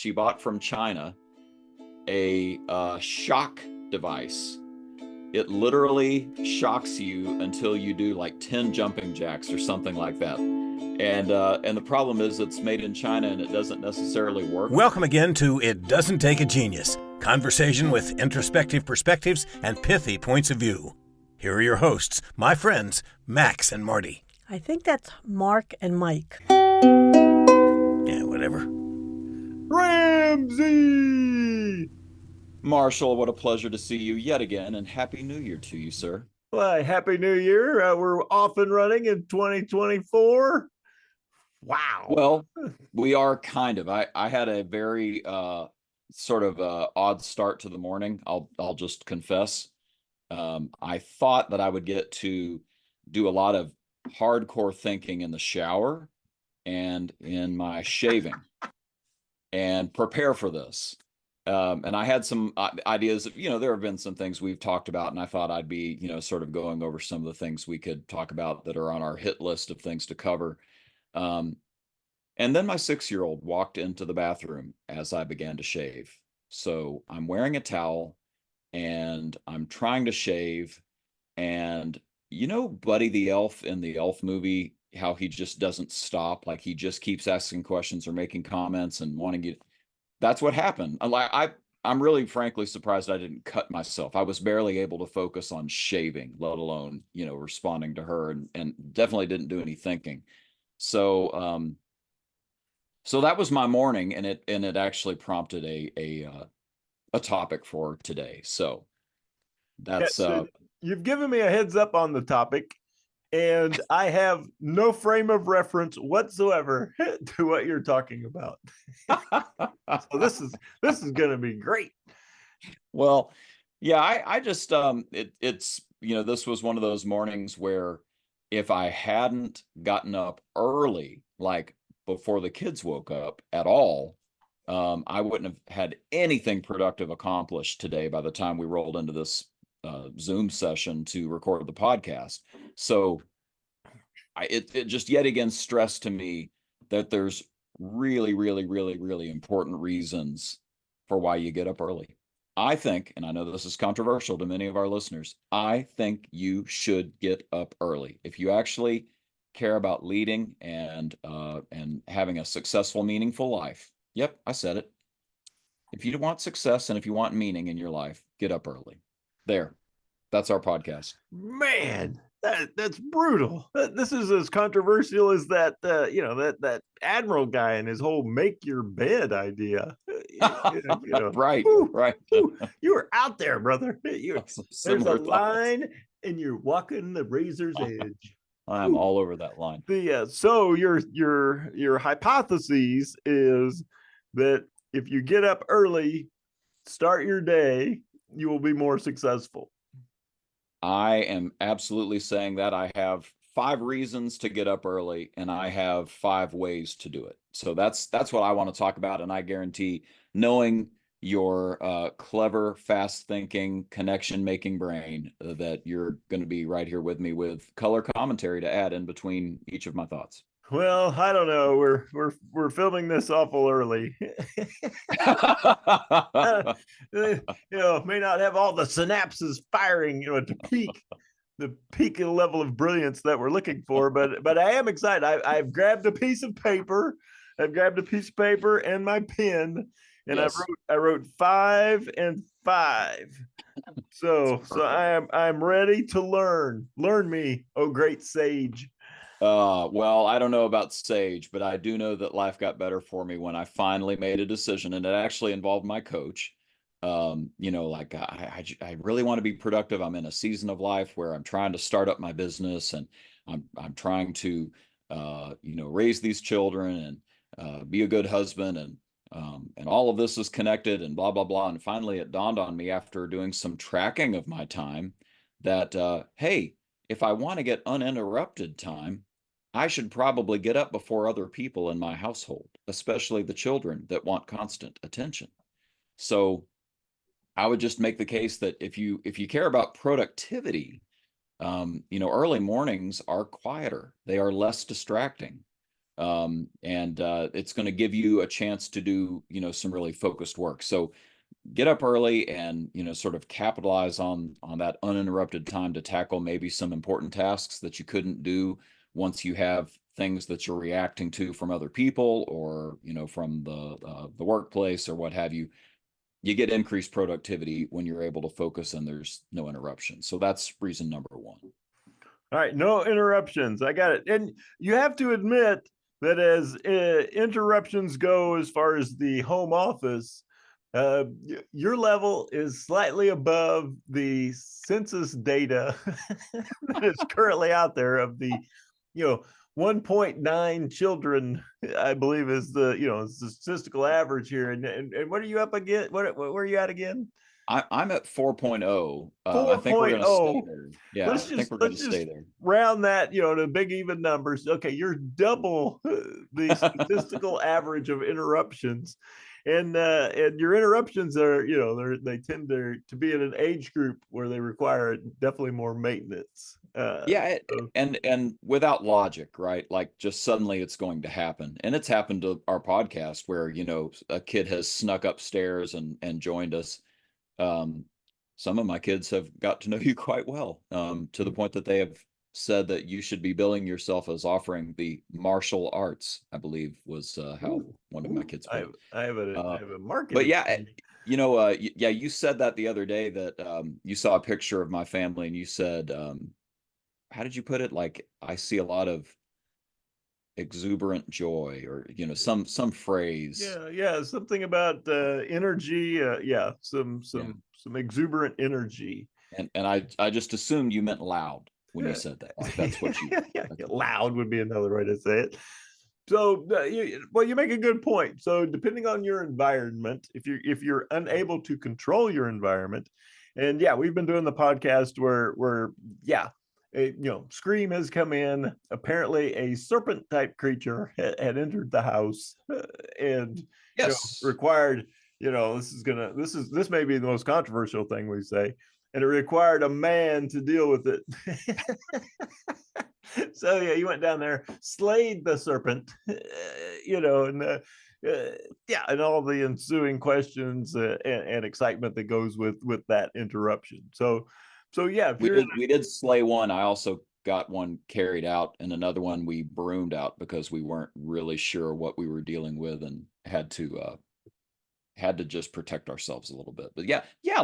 she bought from China a shock device. It literally shocks you until you do like 10 jumping jacks or something like that. And the problem is it's made in China and it doesn't necessarily work. Welcome again to It Doesn't Take a Genius, conversation with introspective perspectives and pithy points of view. Here are your hosts, my friends, Max and Marty. I think that's Mark and Mike. Yeah, whatever. Ramsey! Marshall, what a pleasure to see you yet again, and Happy New Year to you, sir. Well, Happy New Year. We're off and running in 2024. Wow. Well, we are kind of. I had a very sort of odd start to the morning. I'll just confess. I thought that I would get to do a lot of hardcore thinking in the shower and in my shaving and prepare for this. And I had some ideas of, there have been some things we've talked about, and I thought I'd be, sort of going over some of the things we could talk about that are on our hit list of things to cover. And then my 6-year-old walked into the bathroom as I began to shave. So I'm wearing a towel and I'm trying to shave. And Buddy the Elf in the Elf movie, how he just doesn't stop, like he just keeps asking questions or making comments and wanting you. That's what happened. I'm really frankly surprised I didn't cut myself. I was barely able to focus on shaving, let alone, responding to her, and definitely didn't do any thinking. So that was my morning, and it actually prompted a topic for today. So that's you've given me a heads up on the topic, and I have no frame of reference whatsoever to what you're talking about. So this is going to be great. Well, yeah, I just it's this was one of those mornings where if I hadn't gotten up early, like before the kids woke up at all, I wouldn't have had anything productive accomplished today by the time we rolled into this Zoom session to record the podcast. So it just yet again stressed to me that there's really, really, really, really important reasons for why you get up early. I think, and I know this is controversial to many of our listeners, I think you should get up early. If you actually care about leading and having a successful, meaningful life. Yep, I said it. If you want success and if you want meaning in your life, get up early. There. That's our podcast. Man, that's brutal. This is as controversial as that that Admiral guy and his whole make your bed idea. Right. You were out there, brother. There's a line and you're walking the razor's edge. I'm all over that line. So your hypothesis is that if you get up early, start your day, you will be more successful. I am absolutely saying that. I have 5 reasons to get up early, and I have 5 ways to do it. So that's what I want to talk about, and I guarantee, knowing your clever, fast-thinking, connection-making brain, that you're going to be right here with me with color commentary to add in between each of my thoughts. Well, I don't know. We're filming this awful early. May not have all the synapses firing, at the peak level of brilliance that we're looking for, but I am excited. I've grabbed a piece of paper. I've grabbed a piece of paper and my pen, and yes. I wrote 5 and 5. So I'm ready to learn. Learn me, oh great sage. Well, I don't know about sage, but I do know that life got better for me when I finally made a decision, and it actually involved my coach. I really want to be productive. I'm in a season of life where I'm trying to start up my business, and I'm trying to, raise these children and be a good husband, and all of this is connected and blah, blah, blah. And finally it dawned on me after doing some tracking of my time that, hey, if I want to get uninterrupted time, I should probably get up before other people in my household, especially the children that want constant attention. So I would just make the case that if you care about productivity, early mornings are quieter. They are less distracting. and it's going to give you a chance to do, some really focused work. So get up early and, sort of capitalize on that uninterrupted time to tackle maybe some important tasks that you couldn't do once you have things that you're reacting to from other people, or, from the workplace or what have you. You get increased productivity when you're able to focus and there's no interruption. So that's reason number one. All right, no interruptions. I got it. And you have to admit that as interruptions go, as far as the home office, your level is slightly above the census data that is currently out there of the, 1.9 children, I believe, is the statistical average here. And what are you up again? Where are you at again? I'm at 4.0. I think we're going to stay there. Yeah, I think we're going to stay there. Round that, to big even numbers. Okay, you're double the statistical average of interruptions, and your interruptions are, they tend to be in an age group where they require definitely more maintenance. And without logic, right? Like, just suddenly it's going to happen, and it's happened to our podcast where a kid has snuck upstairs and joined us. Some of my kids have got to know you quite well, to the point that they have said that you should be billing yourself as offering the martial arts, I believe was how one of my kids put it. I have a marketing. But yeah, you said that the other day, that you saw a picture of my family and you said, how did you put it? Like, I see a lot of exuberant joy, or some phrase. Yeah, something about energy. Some exuberant energy. And I just assumed you meant loud when you said that. Like, that's what you. Loud would be another way to say it. So, you make a good point. So, depending on your environment, if you're unable to control your environment, and we've been doing the podcast where Scream has come in. Apparently, a serpent type creature had entered the house, and required. This may be the most controversial thing we say, and it required a man to deal with it. So you went down there, slayed the serpent, and all the ensuing questions and excitement that goes with that interruption. So if we did slay one. I also got one carried out, and another one we broomed out because we weren't really sure what we were dealing with and had to just protect ourselves a little bit. But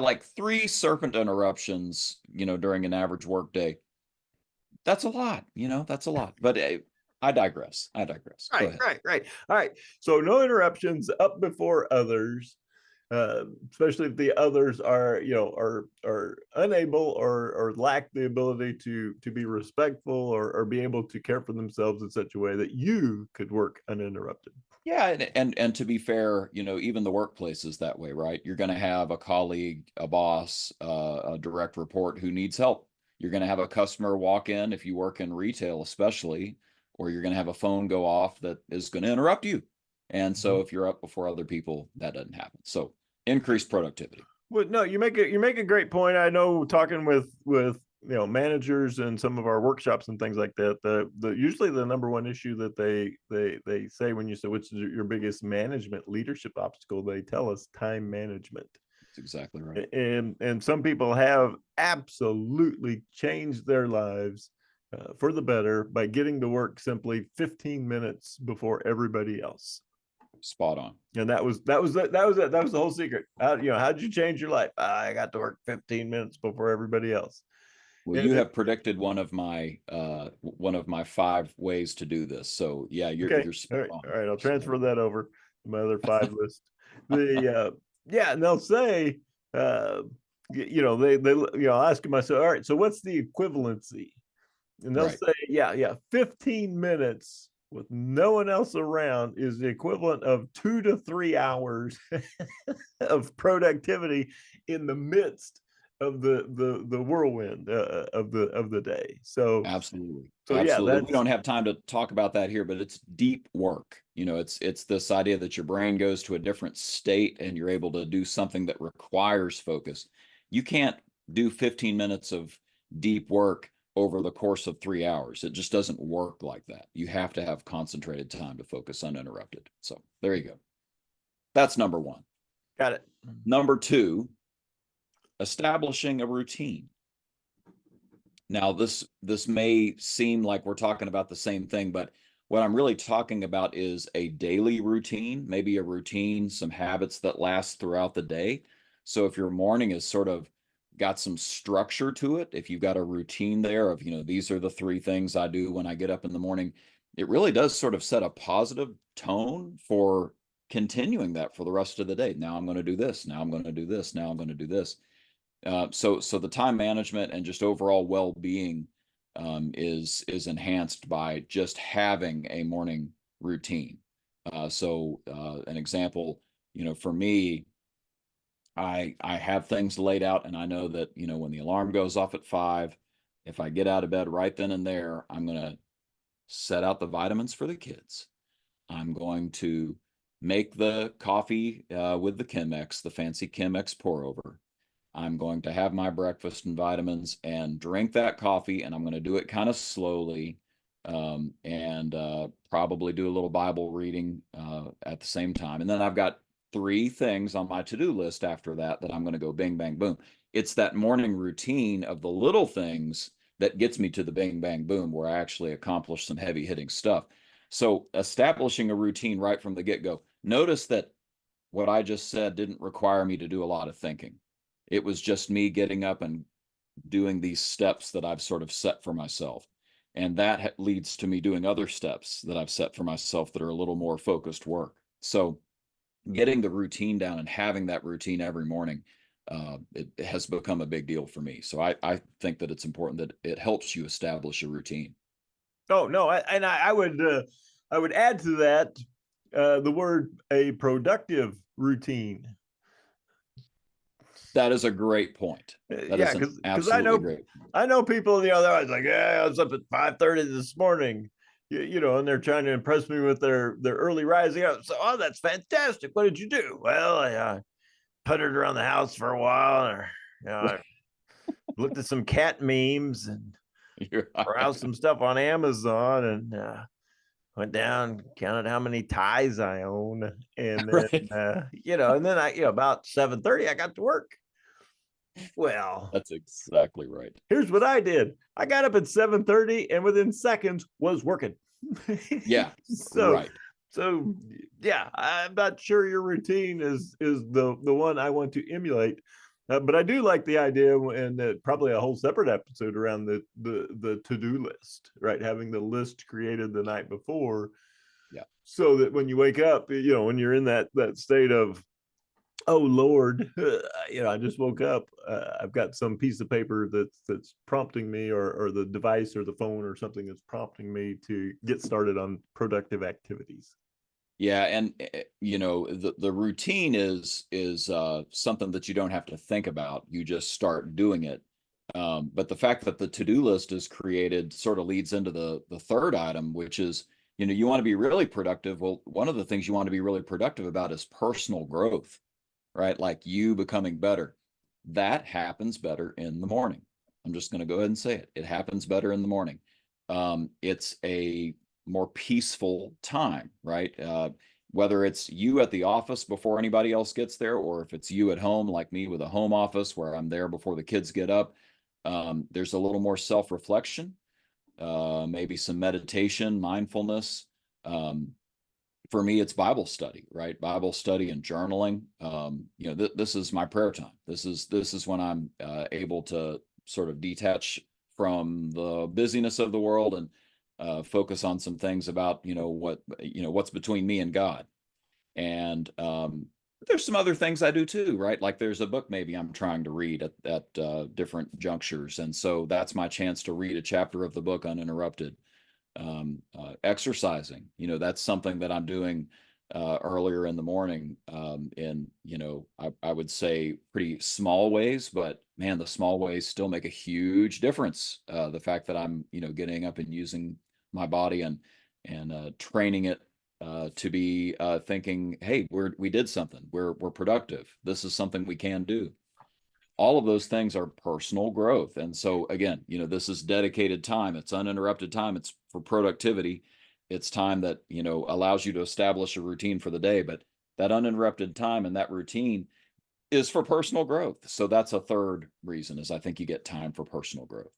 like 3 serpent interruptions, during an average work day. That's a lot, that's a lot. But I digress. Right. All right. So no interruptions up before others, especially if the others are unable or lack the ability to be respectful or be able to care for themselves in such a way that you could work uninterrupted. Yeah, and to be fair, even the workplace is that way, right? You're going to have a colleague, a boss, a direct report who needs help. You're going to have a customer walk in, if you work in retail especially, or you're going to have a phone go off that is going to interrupt you. And so if you're up before other people, that doesn't happen. So increased productivity. Well, no, you make a great point. I know, talking with managers and some of our workshops and things like that, the usually the number one issue that they say when you say what's your biggest management leadership obstacle, they tell us time management. That's exactly right. And some people have absolutely changed their lives for the better by getting to work simply 15 minutes before everybody else. Spot on. And that was it. That was the whole secret. How'd you change your life? I got to work 15 minutes before everybody else. Well, you have predicted one of my 5 ways to do this. So you're spot on. All right, I'll transfer that over to my other 5 list. And they'll say, I'll ask myself, all right, so what's the equivalency? And they'll say, 15 minutes with no one else around is the equivalent of 2 to 3 hours of productivity in the midst of the whirlwind of the day. So absolutely. We don't have time to talk about that here, but it's deep work. It's this idea that your brain goes to a different state and you're able to do something that requires focus. You can't do 15 minutes of deep work over the course of 3 hours. It just doesn't work like that. You have to have concentrated time to focus uninterrupted. So there you go. That's number one. Got it. Number two, establishing a routine. Now, this may seem like we're talking about the same thing, but what I'm really talking about is a daily routine, maybe a routine, some habits that last throughout the day. So if your morning is sort of got some structure to it, if you've got a routine there of, these are the 3 things I do when I get up in the morning, it really does sort of set a positive tone for continuing that for the rest of the day. Now I'm going to do this. Now I'm going to do this. Now I'm going to do this. So the time management and just overall well-being is enhanced by just having a morning routine. So an example, for me, I have things laid out, and I know that, when the alarm goes off at 5, if I get out of bed right then and there, I'm going to set out the vitamins for the kids. I'm going to make the coffee with the Chemex, the fancy Chemex pour over. I'm going to have my breakfast and vitamins and drink that coffee, and I'm going to do it kind of slowly, and probably do a little Bible reading at the same time. And then I've got 3 things on my to-do list after that I'm going to go bing, bang, boom. It's that morning routine of the little things that gets me to the bing, bang, boom, where I actually accomplish some heavy hitting stuff. So establishing a routine right from the get-go. Notice that what I just said didn't require me to do a lot of thinking. It was just me getting up and doing these steps that I've sort of set for myself. And that leads to me doing other steps that I've set for myself that are a little more focused work. So getting the routine down and having that routine every morning, it has become a big deal for me. So I think that it's important that it helps you establish a routine. Oh no, I would add to that the word a productive routine. That is a great point. That Yeah, is an because absolutely I know people, they're always like, yeah, I was up at 5:30 this morning, and they're trying to impress me with their early rising up. So, oh, that's fantastic. What did you do? Well, I puttered around the house for a while, or I looked at some cat memes and You're right. browsed some stuff on Amazon, and went down, counted how many ties I own, and then Right. and then about 7:30 I got to work. Well, That's exactly right. here's what I did. I got up at 7:30 and within seconds was working. Yeah. so Right. so yeah, I'm not sure your routine is the one I want to emulate. But I do like the idea, and probably a whole separate episode around the to-do list, right? Having the list created the night before. Yeah. So that when you wake up, when you're in that state of, oh Lord, I just woke up. I've got some piece of paper that's prompting me, or the device or the phone or something that's prompting me to get started on productive activities. Yeah, and the routine is something that you don't have to think about. You just start doing it. But the fact that the to-do list is created sort of leads into the third item, which is, you want to be really productive. Well, one of the things you want to be really productive about is personal growth, right? Like you becoming better. That happens better in the morning. I'm just going to go ahead and say it. It happens better in the morning. It's a more peaceful time, right? Whether it's you at the office before anybody else gets there, or if it's you at home, like me with a home office where I'm there before the kids get up, there's a little more self-reflection, maybe some meditation, mindfulness. For me, it's Bible study, right? Bible study and journaling. This is my prayer time. This is when I'm able to sort of detach from the busyness of the world and focus on some things about what's between me and God. And there's some other things I do too, right? Like there's a book maybe I'm trying to read at different junctures, and so that's my chance to read a chapter of the book uninterrupted. Exercising, that's something that I'm doing earlier in the morning, in I would say pretty small ways, but man, the small ways still make a huge difference. The fact that I'm getting up and using my body and training it to be thinking, hey, we did something, we're productive, this is something we can do. all of those things are personal growth. And so again, this is dedicated time. It's uninterrupted time. It's for productivity. It's time that, allows you to establish a routine for the day, but that uninterrupted time and that routine is for personal growth. So that's a third reason, is I think you get time for personal growth.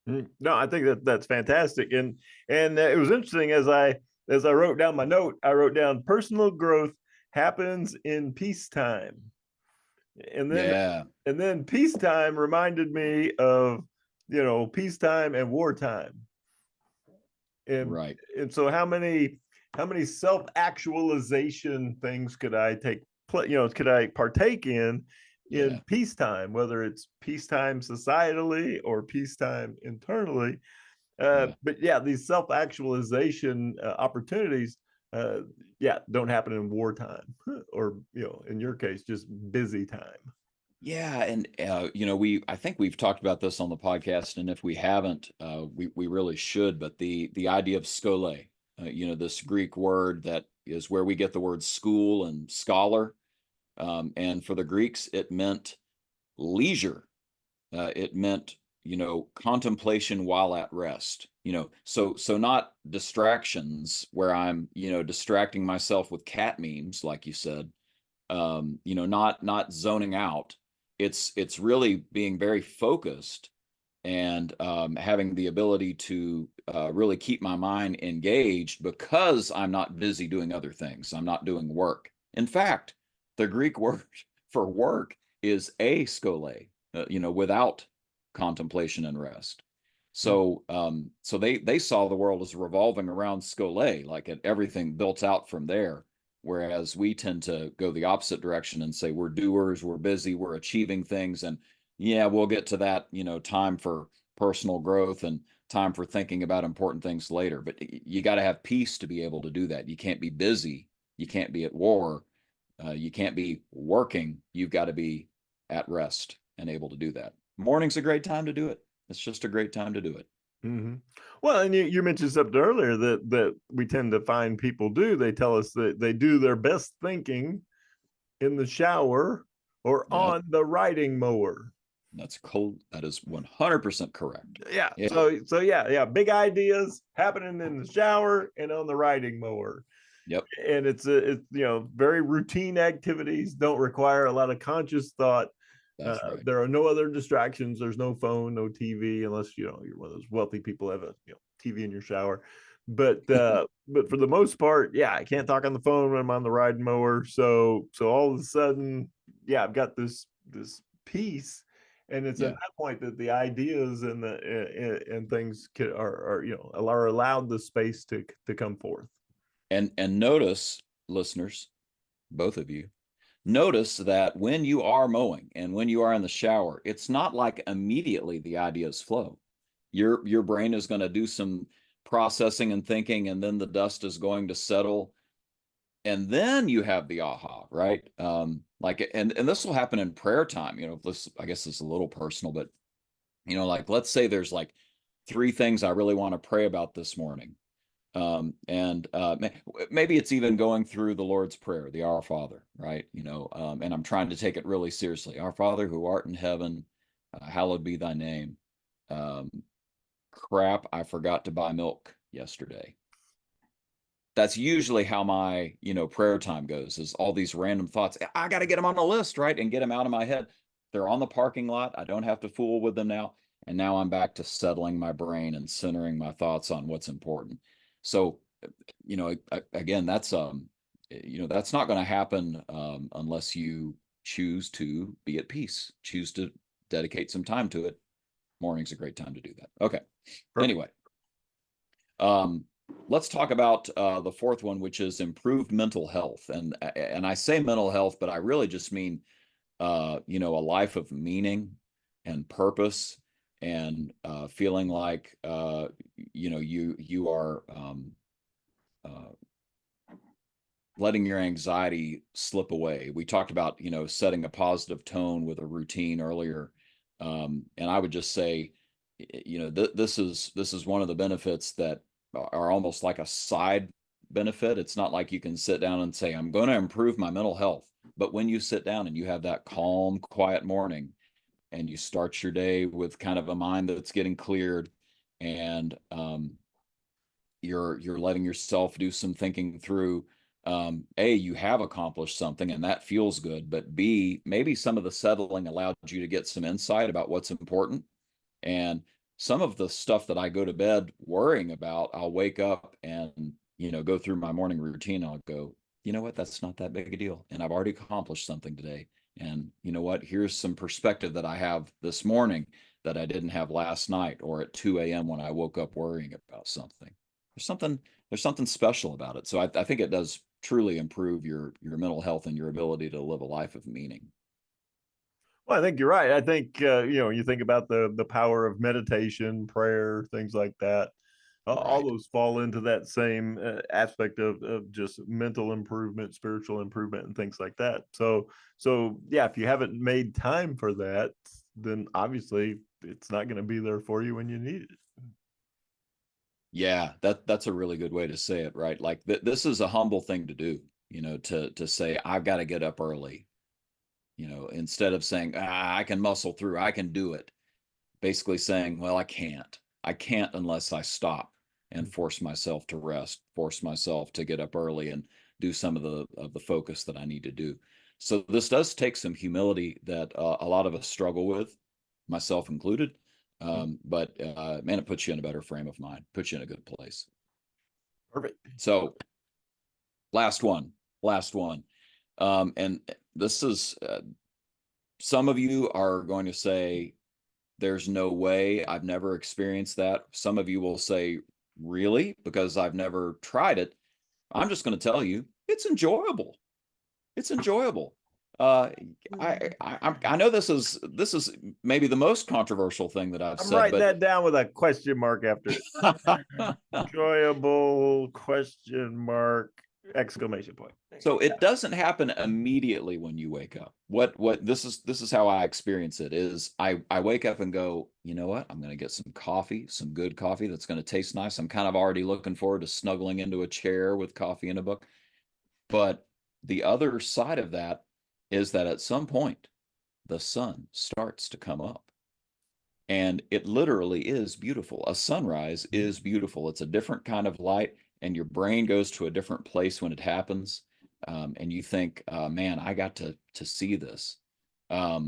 No, I think that's fantastic. And it was interesting, as I wrote down my note, I wrote down personal growth happens in peacetime. And then peacetime reminded me of, peacetime and wartime. And right. And so how many self-actualization things could I could I partake in peacetime, whether it's peacetime societally or peacetime internally? But yeah, these self-actualization opportunities, don't happen in wartime, or in your case, just busy time. Yeah, and I think we've talked about this on the podcast, and if we haven't, we really should. But the idea of skole, this Greek word that is where we get the word school and scholar, and for the Greeks, it meant leisure. It meant contemplation while at rest. So not distractions where I'm distracting myself with cat memes, like you said. Not zoning out. It's really being very focused and having the ability to really keep my mind engaged, because I'm not busy doing other things. I'm not doing work. In fact, the Greek word for work is askole, without contemplation and rest. So so they saw the world as revolving around skole, like everything built out from there. Whereas we tend to go the opposite direction and say we're doers, we're busy, we're achieving things. And yeah, we'll get to that, time for personal growth and time for thinking about important things later. But you got to have peace to be able to do that. You can't be busy. You can't be at war. You can't be working. You've got to be at rest and able to do that. Morning's a great time to do it. It's just a great time to do it. Mm-hmm. Well, and you mentioned something earlier that we tend to find people do. They tell us that they do their best thinking in the shower or on the riding mower. That's cold. That is 100% correct. Yeah. So yeah. Big ideas happening in the shower and on the riding mower. Yep. And it's very routine activities, don't require a lot of conscious thought. That's right. There are no other distractions. There's no phone, no TV, unless you're one of those wealthy people who have a TV in your shower. But for the most part, I can't talk on the phone when I'm on the riding mower. So all of a sudden, I've got this peace, and it's at that point that the ideas and and things are allowed the space to come forth. And notice, listeners, both of you, notice that when you are mowing and when you are in the shower, it's not like immediately the ideas flow. Your brain is going to do some processing and thinking, and then the dust is going to settle, and then you have the aha, right? And this will happen in prayer time. I guess it's a little personal, but like, let's say there's like 3 things I really want to pray about this morning. Maybe it's even going through the Lord's Prayer, the Our Father, right? And I'm trying to take it really seriously. Our Father who art in heaven, hallowed be thy name. Crap, I forgot to buy milk yesterday. That's usually how my, prayer time goes, is all these random thoughts. I got to get them on the list, right? And get them out of my head. They're on the parking lot. I don't have to fool with them now. And now I'm back to settling my brain and centering my thoughts on what's important. So, again, that's that's not going to happen unless you choose to be at peace, choose to dedicate some time to it. Morning's a great time to do that. Okay. Perfect. Anyway, let's talk about the fourth one, which is improved mental health. And I say mental health, but I really just mean a life of meaning and purpose, and feeling like you are letting your anxiety slip away. We talked about setting a positive tone with a routine earlier, and I would just say this is one of the benefits that are almost like a side benefit. It's not like you can sit down and say, I'm going to improve my mental health, but when you sit down and you have that calm, quiet morning, and you start your day with kind of a mind that's getting cleared, and you're letting yourself do some thinking through. A, you have accomplished something and that feels good, but B, maybe some of the settling allowed you to get some insight about what's important. And some of the stuff that I go to bed worrying about, I'll wake up and, go through my morning routine. I'll go, you know what, that's not that big a deal. And I've already accomplished something today. And you know what, here's some perspective that I have this morning that I didn't have last night or at 2 a.m. when I woke up worrying about something. There's something special about it. So I think it does truly improve your mental health and your ability to live a life of meaning. Well, I think you're right. I think you think about the power of meditation, prayer, things like that. All Right. those fall into that same aspect of just mental improvement, spiritual improvement, and things like that. So yeah, if you haven't made time for that, then obviously it's not going to be there for you when you need it. Yeah, that's a really good way to say it, right? Like this is a humble thing to do, to say I've got to get up early, instead of saying I can muscle through, I can do it. Basically saying, well, I can't. I can't unless I stop and force myself to rest, force myself to get up early and do some of the focus that I need to do. So this does take some humility that a lot of us struggle with, myself included. But man, it puts you in a better frame of mind, puts you in a good place. Perfect. So last one. And this is, some of you are going to say, there's no way, I've never experienced that. Some of you will say, really? Because I've never tried it. I'm just going to tell you, it's enjoyable. It's enjoyable. I know this is maybe the most controversial thing that I've I'm said, writing but that down with a question mark after it. Enjoyable question mark exclamation point. so it doesn't happen immediately when you wake up. What this is how I experience it is I wake up and go, you know what? I'm going to get some coffee, some good coffee that's going to taste nice. I'm kind of already looking forward to snuggling into a chair with coffee and a book. But the other side of that is that at some point the sun starts to come up. And it literally is beautiful. A sunrise is beautiful. It's a different kind of light, and your brain goes to a different place when it happens. And you think, man, I got to see this. I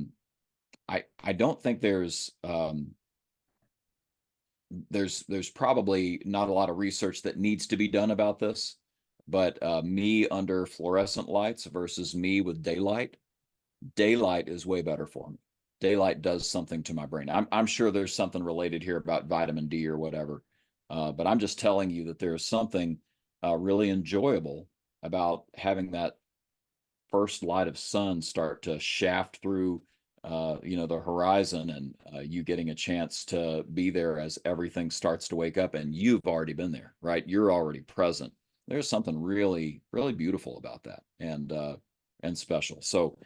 don't think there's probably not a lot of research that needs to be done about this, but me under fluorescent lights versus me with daylight is way better for me. Daylight does something to my brain. I'm sure there's something related here about vitamin D or whatever, but I'm just telling you that there's something really enjoyable about having that first light of sun start to shaft through the horizon, and you getting a chance to be there as everything starts to wake up, and you've already been there, right? You're already present. There's something really, really beautiful about that, and special. So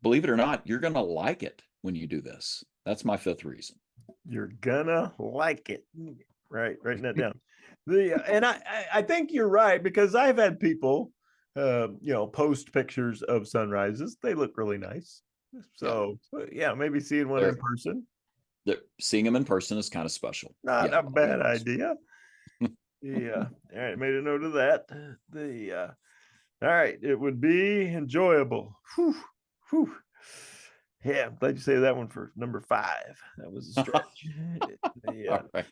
believe it or not, you're going to like it when you do this. That's my fifth reason. You're gonna like it. Right, writing that down. And I think you're right, because I've had people post pictures of sunrises. They look really nice. So yeah, maybe seeing one in person. Seeing them in person is kind of special. Not a bad idea. Yeah. All right, made a note of that. All right, it would be enjoyable. Whew, whew. Yeah, I'm glad you say that one for number 5. That was a stretch. Yeah. All right.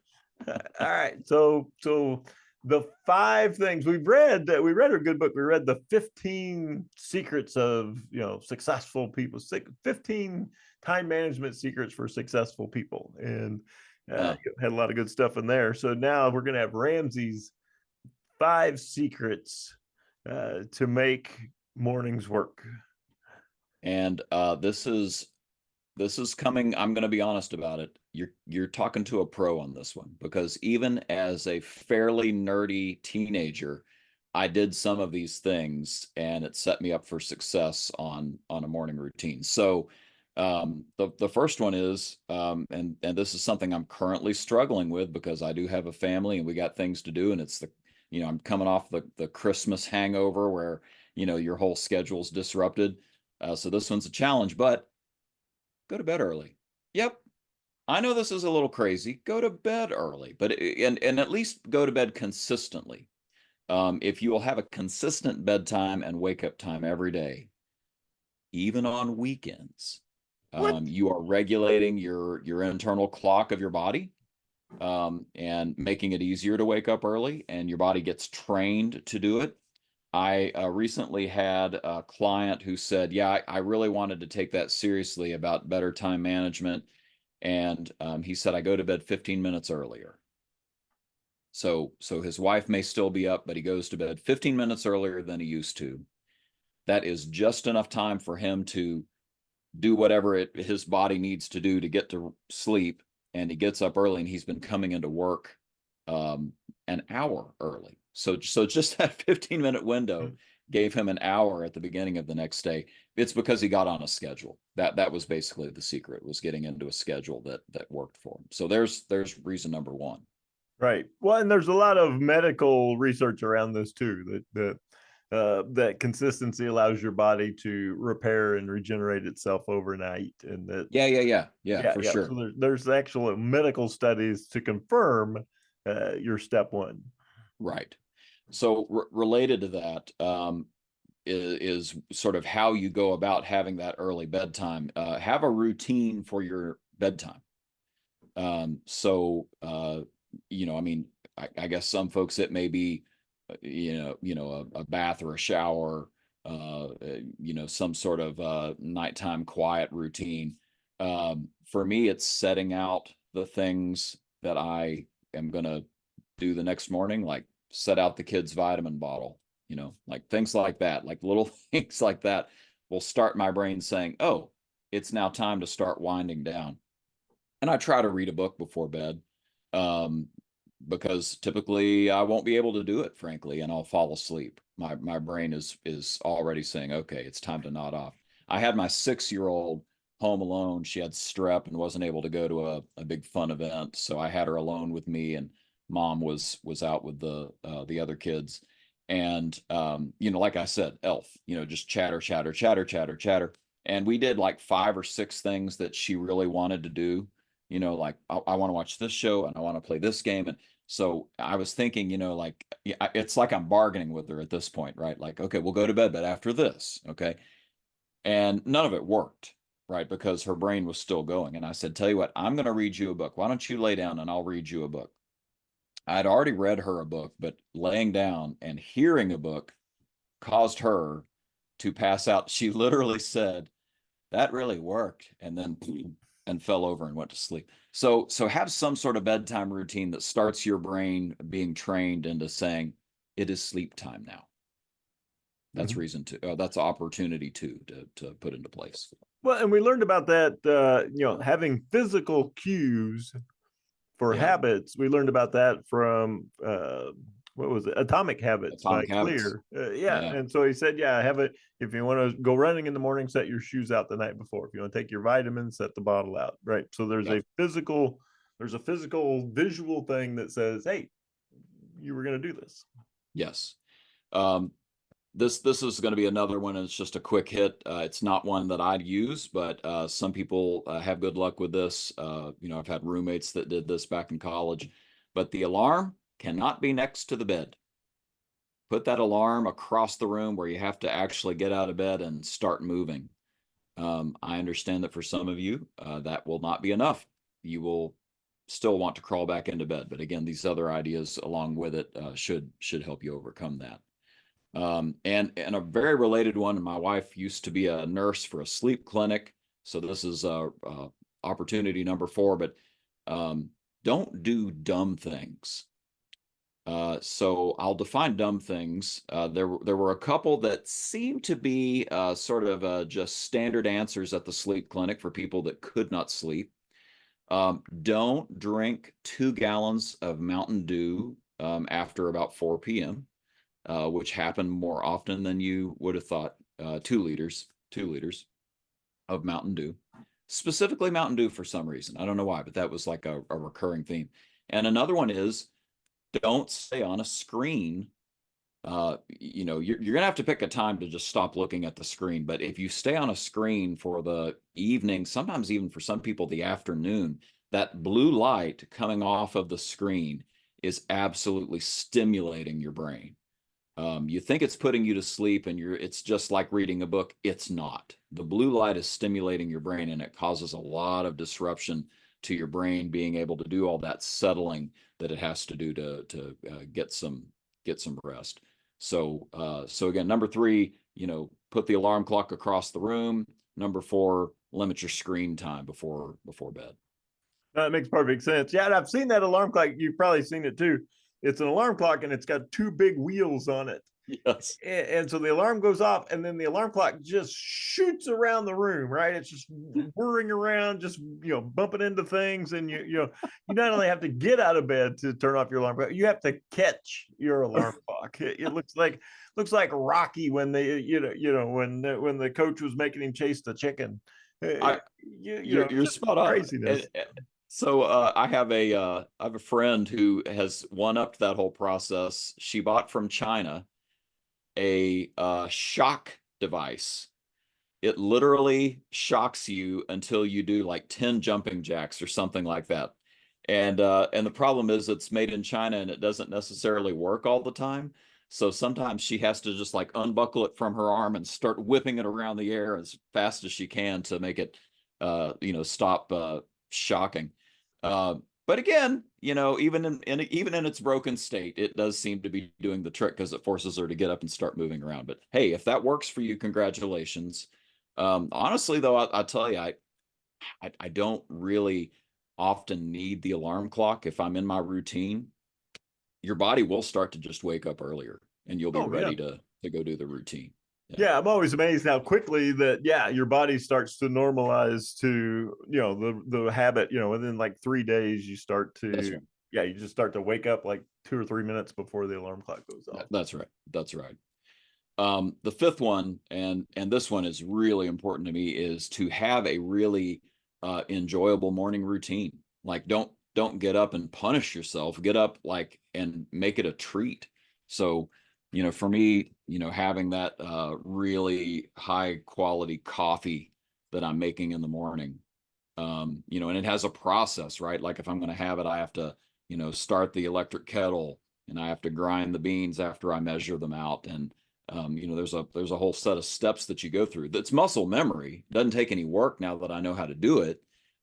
All right. So the 5 things we read a good book. We read the 15 secrets of successful people, 15 time management secrets for successful people, and had a lot of good stuff in there. So now we're gonna have Ramsey's 5 secrets to make mornings work. And this is coming. I'm going to be honest about it. You're talking to a pro on this one, because even as a fairly nerdy teenager, I did some of these things, and it set me up for success on a morning routine. So the first one is, and this is something I'm currently struggling with, because I do have a family and we got things to do, and it's I'm coming off the Christmas hangover where your whole schedule's disrupted. So this one's a challenge, but go to bed early. Yep. I know this is a little crazy. Go to bed early, but and at least go to bed consistently. If you will have a consistent bedtime and wake up time every day, even on weekends, What? you are regulating your internal clock of your body, and making it easier to wake up early, and your body gets trained to do it. I recently had a client who said, "Yeah, I really wanted to take that seriously about better time management." And he said, "I go to bed 15 minutes earlier." So his wife may still be up, but he goes to bed 15 minutes earlier than he used to. That is just enough time for him to do whatever his body needs to do to get to sleep. And he gets up early, and he's been coming into work an hour early. So just that 15-minute window gave him an hour at the beginning of the next day. It's because he got on a schedule. That was basically the secret, was getting into a schedule that worked for him. So there's reason number one. Right. Well, and there's a lot of medical research around this too, that consistency allows your body to repair and regenerate itself overnight, and that Yeah, for sure. So there's actual medical studies to confirm your step one. Right. So related to that, is sort of how you go about having that early bedtime. Have a routine for your bedtime. I mean, I guess some folks, it may be, a bath or a shower, some sort of nighttime quiet routine. For me, it's setting out the things that I am going to do the next morning, like set out the kids' vitamin bottle, like things like that, like little things like that will start my brain saying, "Oh, it's now time to start winding down." And I try to read a book before bed, um, because typically I won't be able to do it, frankly, and I'll fall asleep. My brain is already saying, "Okay, it's time to nod off." I had my 6-year-old home alone. She had strep and wasn't able to go to a big fun event, so I had her alone with me, and mom was out with the other kids. And like I said, Elf, just chatter, chatter, chatter, chatter, chatter. And we did like 5 or 6 things that she really wanted to do. Like I want to watch this show, and I want to play this game. And so I was thinking, like, it's like I'm bargaining with her at this point, right? Like, okay, we'll go to bed, but after this, okay. And none of it worked, right? Because her brain was still going. And I said, "Tell you what, I'm going to read you a book. Why don't you lay down and I'll read you a book?" I'd already read her a book, but laying down and hearing a book caused her to pass out. She literally said, "That really worked," and then and fell over and went to sleep. So have some sort of bedtime routine that starts your brain being trained into saying, "It is sleep time now." That's reason to, that's opportunity to put into place. Well, and we learned about that, having physical cues for Yeah. habits. We learned about that from what was it? Atomic Habits by Atomic Habits. Clear. Yeah. And so he said, have it. If you want to go running in the morning, set your shoes out the night before. If you want to take your vitamins, set the bottle out. Right. So there's Yeah. a physical visual thing that says, "Hey, you were going to do this." Yes. This is going to be another one, and it's just a quick hit. It's not one that I'd use, but some people have good luck with this. I've had roommates that did this back in college. But the alarm cannot be next to the bed. Put that alarm across the room where you have to actually get out of bed and start moving. I understand that for some of you, that will not be enough. You will still want to crawl back into bed. But again, these other ideas along with it should help you overcome that. And a very related one, my wife used to be a nurse for a sleep clinic. So this is opportunity number 4, but don't do dumb things. So I'll define dumb things. There were a couple that seemed to be sort of just standard answers at the sleep clinic for people that could not sleep. Don't drink 2 gallons of Mountain Dew after about 4 p.m., which happened more often than you would have thought. 2 liters of Mountain Dew, specifically Mountain Dew for some reason. I don't know why, but that was like a recurring theme. And another one is, don't stay on a screen you're gonna have to pick a time to just stop looking at the screen. But if you stay on a screen for the evening, sometimes even for some people the afternoon, that blue light coming off of the screen is absolutely stimulating your brain. You think it's putting you to sleep and it's just like reading a book. It's not. The blue light is stimulating your brain, and it causes a lot of disruption to your brain being able to do all that settling that it has to do to get some rest. So again, number 3, put the alarm clock across the room. Number 4, limit your screen time before bed. That makes perfect sense. Yeah, and I've seen that alarm clock. You've probably seen it too. It's an alarm clock and it's got 2 big wheels on it. Yes. And so the alarm goes off, and then the alarm clock just shoots around the room, right? It's just whirring around, just bumping into things, and you not only have to get out of bed to turn off your alarm clock, you have to catch your alarm clock. It looks like Rocky when they when the coach was making him chase the chicken. You're spot on. Craziness. So I have a friend who has one-upped that whole process. She bought from China a shock device. It literally shocks you until you do like 10 jumping jacks or something like that. And the problem is it's made in China and it doesn't necessarily work all the time. So sometimes she has to just like unbuckle it from her arm and start whipping it around the air as fast as she can to make it stop shocking. But again, even in its broken state, it does seem to be doing the trick because it forces her to get up and start moving around. But hey, if that works for you, congratulations. Honestly, though, I'll tell you, I don't really often need the alarm clock if I'm in my routine. Your body will start to just wake up earlier, and you'll be ready to go do the routine. Yeah, I'm always amazed how quickly that your body starts to normalize to the habit. Within like 3 days, you start to you just start to wake up like 2 or 3 minutes before the alarm clock goes off. That's right. The 5th one, and this one is really important to me, is to have a really enjoyable morning routine. Like don't get up and punish yourself. Get up and make it a treat. So for me, having that really high quality coffee that I'm making in the morning, and it has a process, right? Like if I'm going to have it, I have to, start the electric kettle, and I have to grind the beans after I measure them out. And, there's a whole set of steps that you go through. That's muscle memory. It doesn't take any work now that I know how to do it.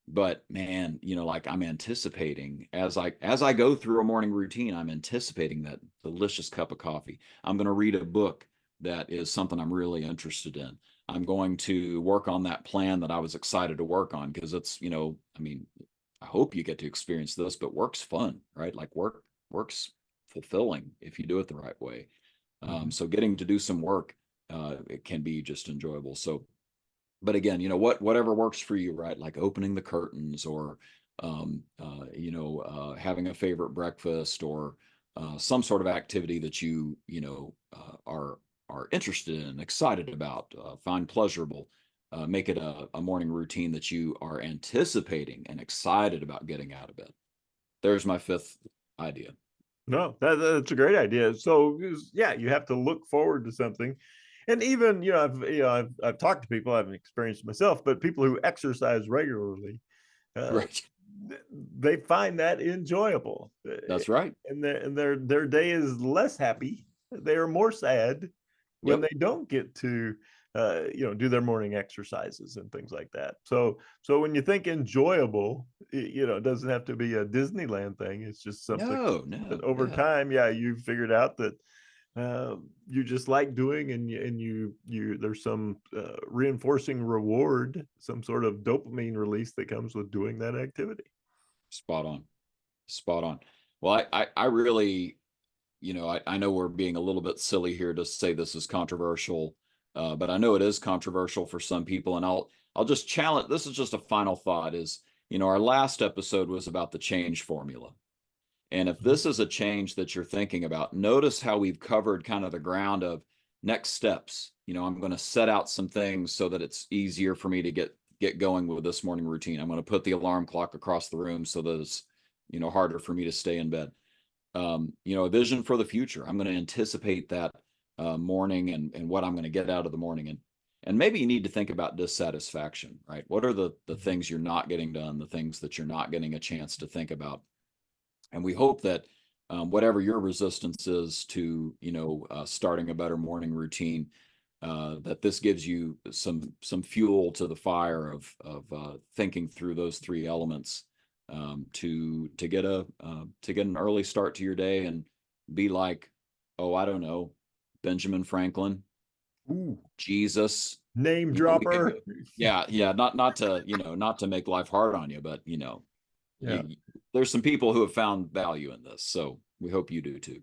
But man, like I'm anticipating as I go through a morning routine, I'm anticipating that delicious cup of coffee. I'm going to read a book that is something I'm really interested in. I'm going to work on that plan that I was excited to work on because it's, I hope you get to experience this, but work's fun, right? Like work's fulfilling if you do it the right way. So getting to do some work, it can be just enjoyable. So, but again, whatever works for you, right? Like opening the curtains or, having a favorite breakfast or some sort of activity that you are interested in, excited about, find pleasurable. Make it a morning routine that you are anticipating and excited about getting out of bed. There's my 5th idea. No, that's a great idea. So you have to look forward to something. And even, I've talked to people, I haven't experienced myself, but people who exercise regularly, Right. they find that enjoyable. That's right. And their day is less happy. They are more sad when they don't get to do their morning exercises and things like that. So when you think enjoyable, it doesn't have to be a Disneyland thing. It's just something that over time, you figured out that you just like doing, and you there's some reinforcing reward, some sort of dopamine release that comes with doing that activity. Spot on. Well, I really, I know we're being a little bit silly here to say this is controversial, but I know it is controversial for some people, and I'll just challenge. This is just a final thought is, our last episode was about the change formula. And if this is a change that you're thinking about, notice how we've covered kind of the ground of next steps. I'm going to set out some things so that it's easier for me to get going with this morning routine. I'm going to put the alarm clock across the room so that it's, harder for me to stay in bed. a vision for the future. I'm going to anticipate that morning and what I'm going to get out of the morning. And maybe you need to think about dissatisfaction, right? What are the things you're not getting done, the things that you're not getting a chance to think about? And we hope that whatever your resistance is to, starting a better morning routine, that this gives you some fuel to the fire of thinking through those three elements to get an early start to your day and be like, oh, I don't know, Benjamin Franklin, Ooh, Jesus, name we dropper. yeah, not to make life hard on you, but Yeah. there's some people who have found value in this, so we hope you do too.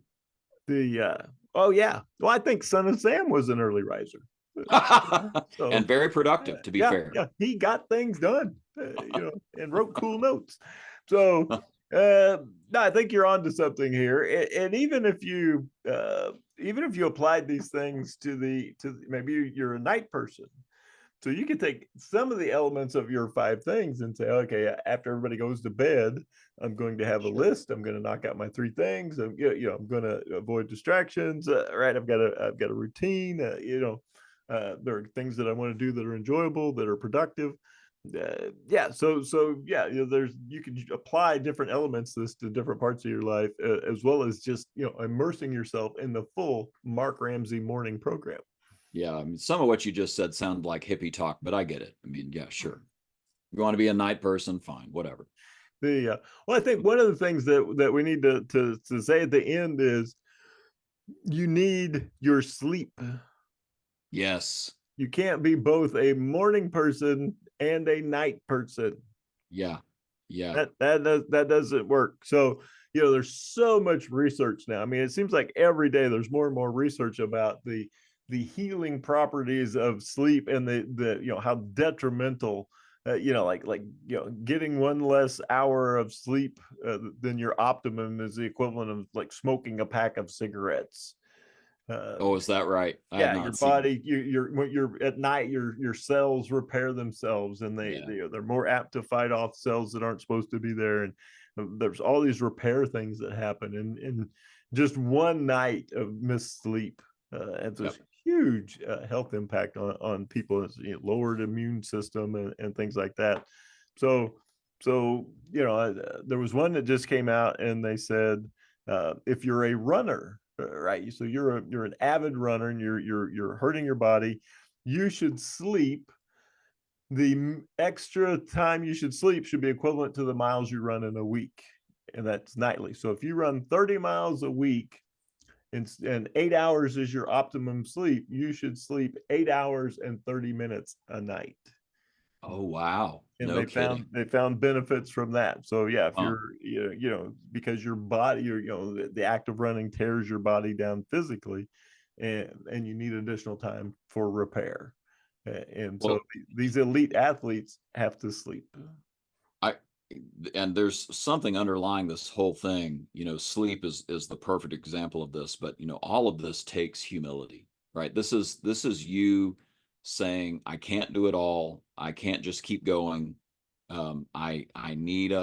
Oh yeah. Well, I think Son of Sam was an early riser. So And very productive, to be fair. Yeah, he got things done, and wrote cool notes. So no, I think you're onto something here. And even if you applied these things to maybe you're a night person, so you can take some of the elements of your 5 things and say, okay, after everybody goes to bed, I'm going to have a list. I'm going to knock out my 3 things. I'm going to avoid distractions. Right? I've got a routine. There are things that I want to do that are enjoyable, that are productive. So yeah, you can apply different elements to different parts of your life, as well as just immersing yourself in the full Mark Ramsey morning program. Yeah, I mean, some of what you just said sounded like hippie talk, but I get it. I mean, yeah, sure. You want to be a night person, fine, whatever. Well, I think one of the things that we need to say at the end is you need your sleep. Yes. You can't be both a morning person and a night person. Yeah. Yeah. That doesn't work. So, there's so much research now. I mean, it seems like every day there's more and more research about the healing properties of sleep and the how detrimental getting one less hour of sleep than your optimum is the equivalent of like smoking a pack of cigarettes. Oh, is that right? Yeah, your body, when you're at night, your cells repair themselves, and they're more apt to fight off cells that aren't supposed to be there. And there's all these repair things that happen, and just one night of missed sleep has this huge health impact on people's lowered immune system and things like that. So there was one that just came out, and they said if you're a runner, right, so you're an avid runner and you're hurting your body, you should sleep. The extra time you should sleep should be equivalent to the miles you run in a week, and that's nightly. So if you run 30 miles a week and 8 hours is your optimum sleep, you should sleep 8 hours and 30 minutes a night. Oh, wow. And no kidding. They found benefits from that. So yeah, if Wow. you're because your body, the act of running tears your body down physically, and you need additional time for repair. And so Well, these elite athletes have to sleep. and there's something underlying this whole thing. Sleep is the perfect example of this, but all of this takes humility, right? This is you saying, I can't do it all. I can't just keep going. I need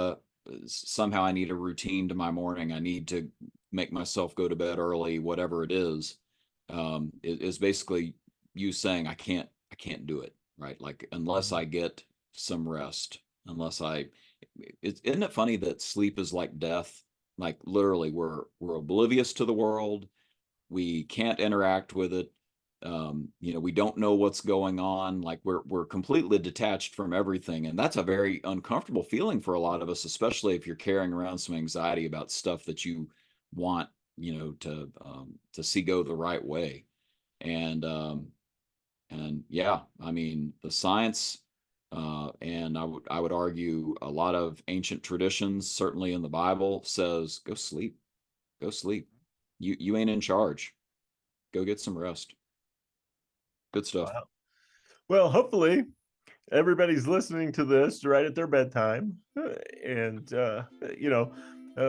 somehow I need a routine to my morning. I need to make myself go to bed early, whatever it is. It is basically you saying, I can't do it, right? Like, unless I get some rest, isn't it funny that sleep is like death? Like, literally, we're oblivious to the world. We can't interact with it. We don't know what's going on. Like, we're completely detached from everything, and that's a very uncomfortable feeling for a lot of us, especially if you're carrying around some anxiety about stuff that you want to see go the right way. And yeah, I mean, the science, and I would argue a lot of ancient traditions, certainly in the Bible, says go sleep. You ain't in charge. Go get some rest. Good stuff. Wow. Well, hopefully everybody's listening to this right at their bedtime, and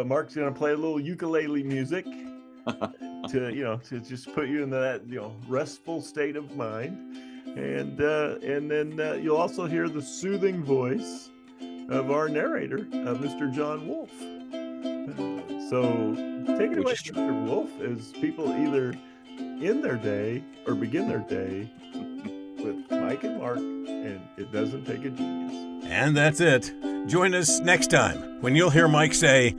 Mark's going to play a little ukulele music to just put you in that restful state of mind, and then you'll also hear the soothing voice of our narrator, Mr. John Wolf. So Take it Which away, is true. Mr. Wolf, as people either end their day or begin their day with Mike and Mark, and it doesn't take a genius. And that's it. Join us next time when you'll hear Mike say,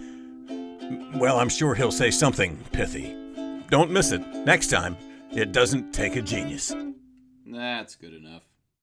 well, I'm sure he'll say something pithy. Don't miss it. Next time, it doesn't take a genius. That's good enough.